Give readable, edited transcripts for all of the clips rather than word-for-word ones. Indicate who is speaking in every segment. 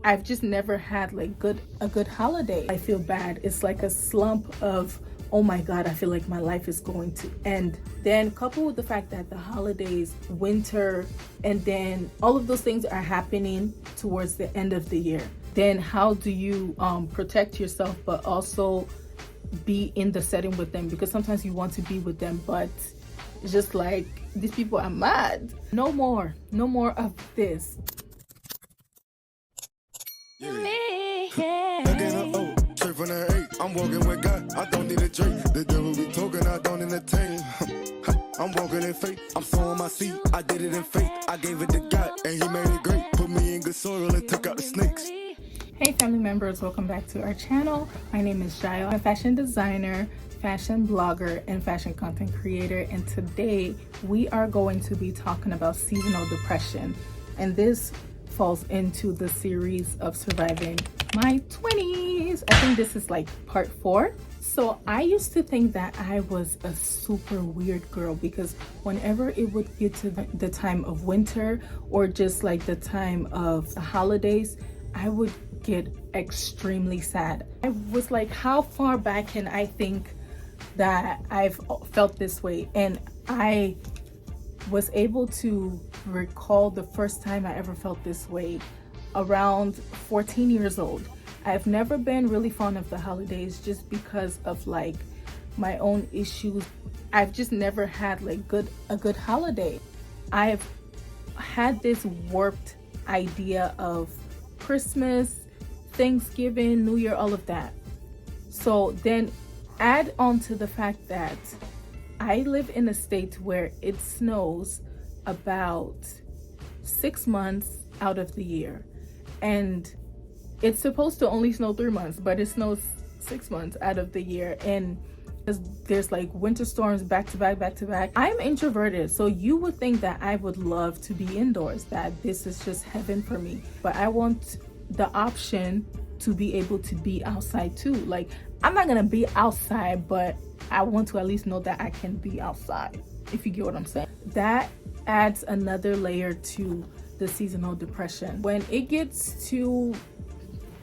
Speaker 1: I've just never had like a good holiday. I feel bad. It's like a slump of, oh my God, I feel like my life is going to end. Then coupled with the fact that the holidays, winter, and then all of those things are happening towards the end of the year. Then how do you protect yourself but also be in the setting with them? Because sometimes you want to be with them, but it's just like, these people are mad. No more of this.
Speaker 2: Straight from the 8, I'm walking with God, I don't need a drink. The devil be talking, I don't entertain. I'm walking in faith, I'm sowing my seed, I did it in faith. I gave it to God, and he made it great. Put me in good soil and took out the snakes.
Speaker 1: Hey family members, welcome back to our channel. My name is Jaël. I'm a fashion designer, fashion blogger, and fashion content creator. And today we are going to be talking about seasonal depression. And this falls into the series of surviving my 20s. I think this is like part 4. So I used to think that I was a super weird girl because whenever it would get to the time of winter or just like the time of the holidays, I would get extremely sad. I was like, how far back can I think that I've felt this way? And I was able to recall the first time I ever felt this way around 14 years old. I've never been really fond of the holidays just because of like my own issues. I've just never had like a good holiday. I've had this warped idea of Christmas, Thanksgiving, New Year, all of that. So then add on to the fact that I live in a state where it snows about 6 months out of the year. And it's supposed to only snow 3 months, but it snows 6 months out of the year. And there's like winter storms back to back. I'm introverted, so you would think that I would love to be indoors, that this is just heaven for me. But I want the option to be able to be outside too. Like, I'm not gonna be outside, but I want to at least know that I can be outside, if you get what I'm saying. That adds another layer to the seasonal depression. When it gets to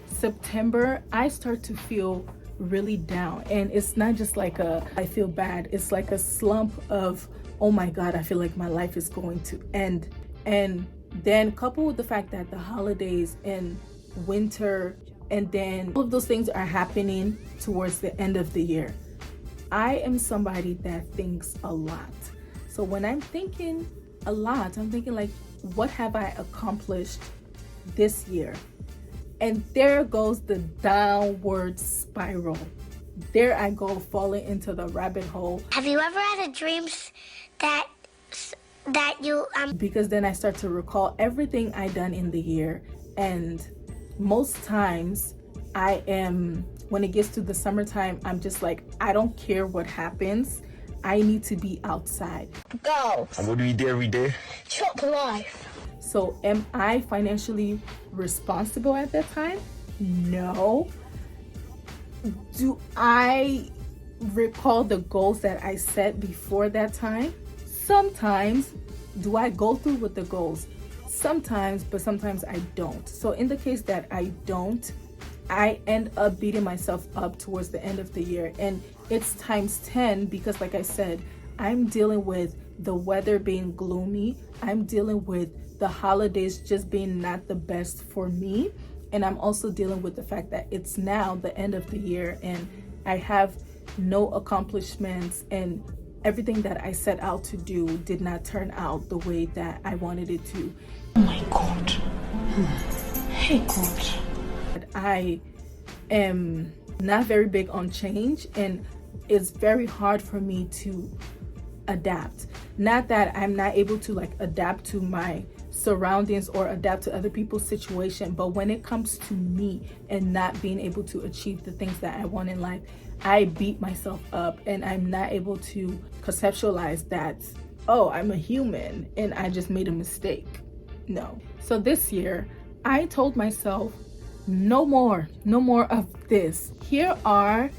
Speaker 1: September, I start to feel really down, and it's not just like I feel bad, it's like a slump of, oh my God, I feel like my life is going to end. And then coupled with the fact that the holidays and winter and then all of those things are happening towards the end of the year, I am somebody that thinks a lot. So when I'm thinking a lot, I'm thinking like, what have I accomplished this year? And there goes the downward spiral. There I go, falling into the rabbit hole.
Speaker 3: Have you ever had a dream that you
Speaker 1: Because then I start to recall everything I done in the year, and most times I am, when it gets to the summertime, I'm just like, I don't care what happens, I need to be outside.
Speaker 3: go?
Speaker 2: And what do we do every day?
Speaker 3: Chop life.
Speaker 1: So am I financially responsible at that time? No. Do I recall the goals that I set before that time? Sometimes. Do I go through with the goals? Sometimes, but sometimes I don't. So in the case that I don't, I end up beating myself up towards the end of the year. And it's times 10 because, like I said, I'm dealing with the weather being gloomy. I'm dealing with the holidays just being not the best for me. And I'm also dealing with the fact that it's now the end of the year and I have no accomplishments, and everything that I set out to do did not turn out the way that I wanted it to.
Speaker 3: Oh my God. Hey God.
Speaker 1: I am not very big on change, and it's very hard for me to adapt. Not that I'm not able to like adapt to my surroundings or adapt to other people's situation, but when it comes to me and not being able to achieve the things that I want in life, I beat myself up, and I'm not able to conceptualize that, oh, I'm a human and I just made a mistake. No. So this year I told myself, no more of this. Here are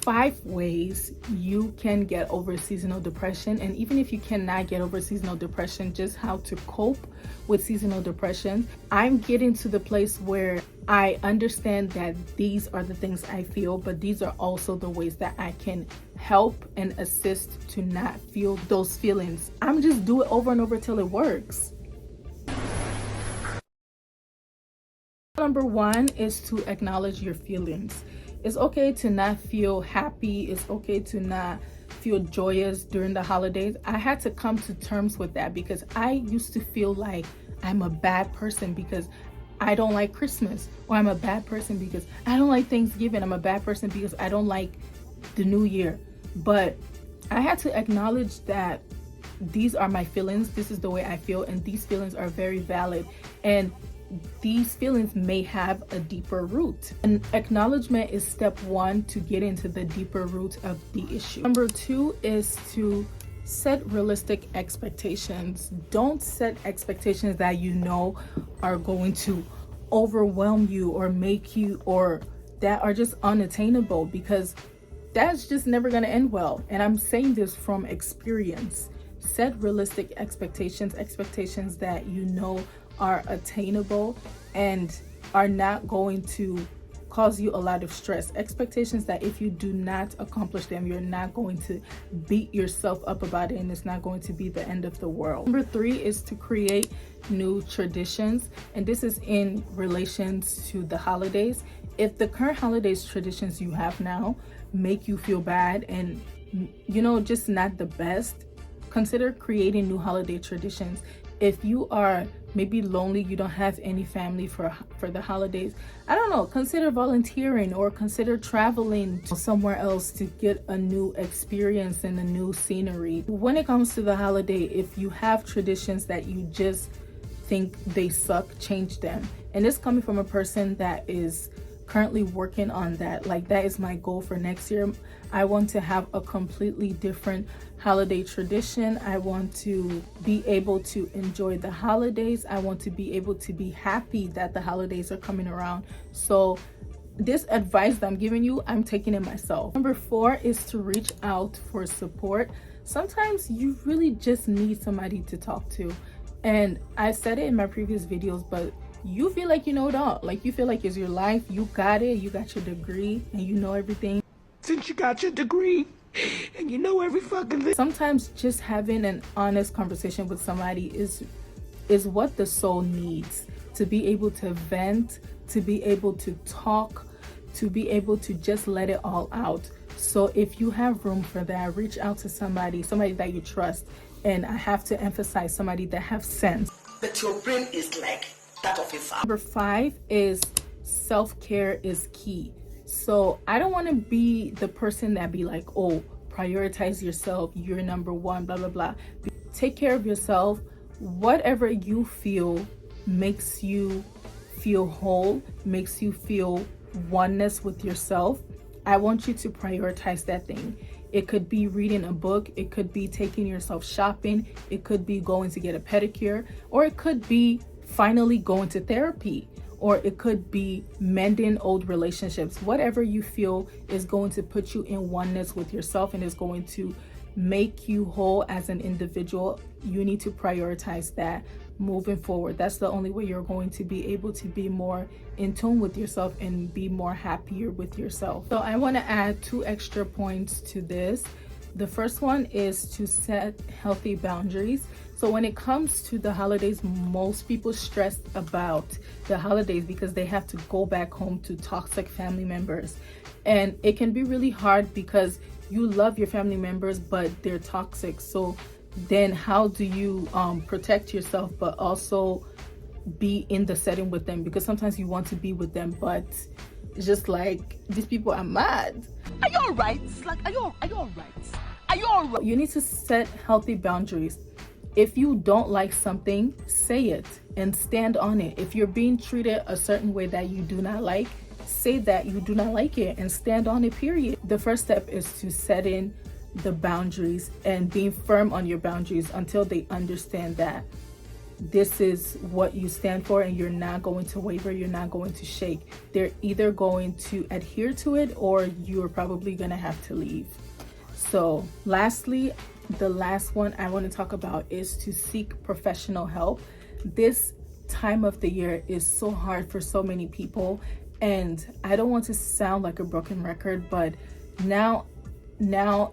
Speaker 1: 5 ways you can get over seasonal depression, and even if you cannot get over seasonal depression, just how to cope with seasonal depression. I'm getting to the place where I understand that these are the things I feel, but these are also the ways that I can help and assist to not feel those feelings. I'm just do it over and over till it works. Number 1 is to acknowledge your feelings. It's okay to not feel happy. It's okay to not feel joyous during the holidays. I had to come to terms with that because I used to feel like I'm a bad person because I don't like Christmas, or I'm a bad person because I don't like Thanksgiving. I'm a bad person because I don't like the New Year. But I had to acknowledge that these are my feelings. This is the way I feel, and these feelings are very valid. And these feelings may have a deeper root. And acknowledgement is step 1 to get into the deeper root of the issue. Number 2 is to set realistic expectations. Don't set expectations that you know are going to overwhelm you or make you, or that are just unattainable, because that's just never going to end well. And I'm saying this from experience. Set realistic expectations, expectations that you know are attainable and are not going to cause you a lot of stress. Expectations that if you do not accomplish them, you're not going to beat yourself up about it, and it's not going to be the end of the world. Number 3 is to create new traditions, and this is in relations to the holidays. If the current holidays traditions you have now make you feel bad and just not the best, consider creating new holiday traditions. If you are maybe lonely, you don't have any family for the holidays, I don't know, consider volunteering or consider traveling somewhere else to get a new experience and a new scenery. When it comes to the holiday, if you have traditions that you just think they suck, change them. And this coming from a person that is currently working on that. Like, that is my goal for next year. I want to have a completely different holiday tradition. I want to be able to enjoy the holidays. I want to be able to be happy that the holidays are coming around. So this advice that I'm giving you, I'm taking it myself. Number 4 is to reach out for support. Sometimes you really just need somebody to talk to. And I said it in my previous videos, but you feel like you know it all. Like, you feel like it's your life. You got it. You got your degree and you know everything.
Speaker 4: Since you got your degree and you know every fucking thing.
Speaker 1: Sometimes just having an honest conversation with somebody is what the soul needs, to be able to vent, to be able to talk, to be able to just let it all out. So if you have room for that, reach out to somebody that you trust. And I have to emphasize, somebody that have sense.
Speaker 4: But your brain is like that of a farm.
Speaker 1: Number 5 is self-care is key. So I don't want to be the person that be like, oh, prioritize yourself, you're number 1, blah, blah, blah. Take care of yourself. Whatever you feel makes you feel whole, makes you feel oneness with yourself, I want you to prioritize that thing. It could be reading a book, it could be taking yourself shopping, it could be going to get a pedicure, or it could be finally going to therapy, or it could be mending old relationships. Whatever you feel is going to put you in oneness with yourself and is going to make you whole as an individual, you need to prioritize that moving forward. That's the only way you're going to be able to be more in tune with yourself and be more happier with yourself. So I want to add 2 extra points to this. The first one is to set healthy boundaries. So when it comes to the holidays, most people stress about the holidays because they have to go back home to toxic family members. And it can be really hard because you love your family members, but they're toxic. So then how do you protect yourself but also be in the setting with them? Because sometimes you want to be with them, but it's just like, these people are mad.
Speaker 4: Are you all right? It's like, are you all right? Are you all right?
Speaker 1: You need to set healthy boundaries. If you don't like something, say it and stand on it. If you're being treated a certain way that you do not like, say that you do not like it and stand on it, period. The first step is to set in the boundaries and being firm on your boundaries until they understand that this is what you stand for and you're not going to waver, you're not going to shake. They're either going to adhere to it or you're probably going to have to leave. So lastly, the last one I want to talk about is to seek professional help. This time of the year is so hard for so many people, and I don't want to sound like a broken record, but now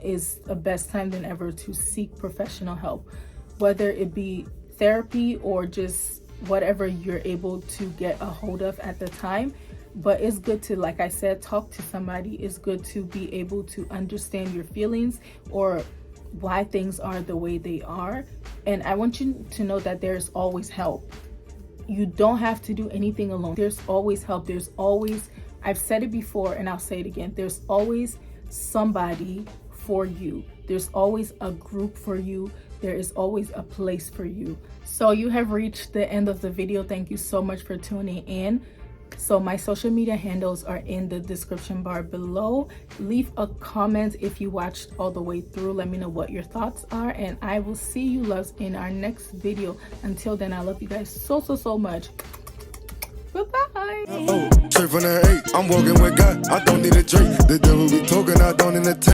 Speaker 1: is the best time than ever to seek professional help, whether it be therapy or just whatever you're able to get a hold of at the time. But it's good to, like I said, talk to somebody. It's good to be able to understand your feelings or why things are the way they are. And I want you to know that there's always help. You don't have to do anything alone. There's always help. There's always, I've said it before and I'll say it again, there's always somebody for you. There's always a group for you. There is always a place for you. So you have reached the end of the video. Thank you so much for tuning in. So my social media handles are in the description bar below. Leave a comment if you watched all the way through. Let me know what your thoughts are, and I will see you loves in our next video. Until then, I love you guys so much. Bye-bye.
Speaker 2: Oh, straight from the 8, I'm walking with God. I don't need a drink. The devil be talking, I don't entertain.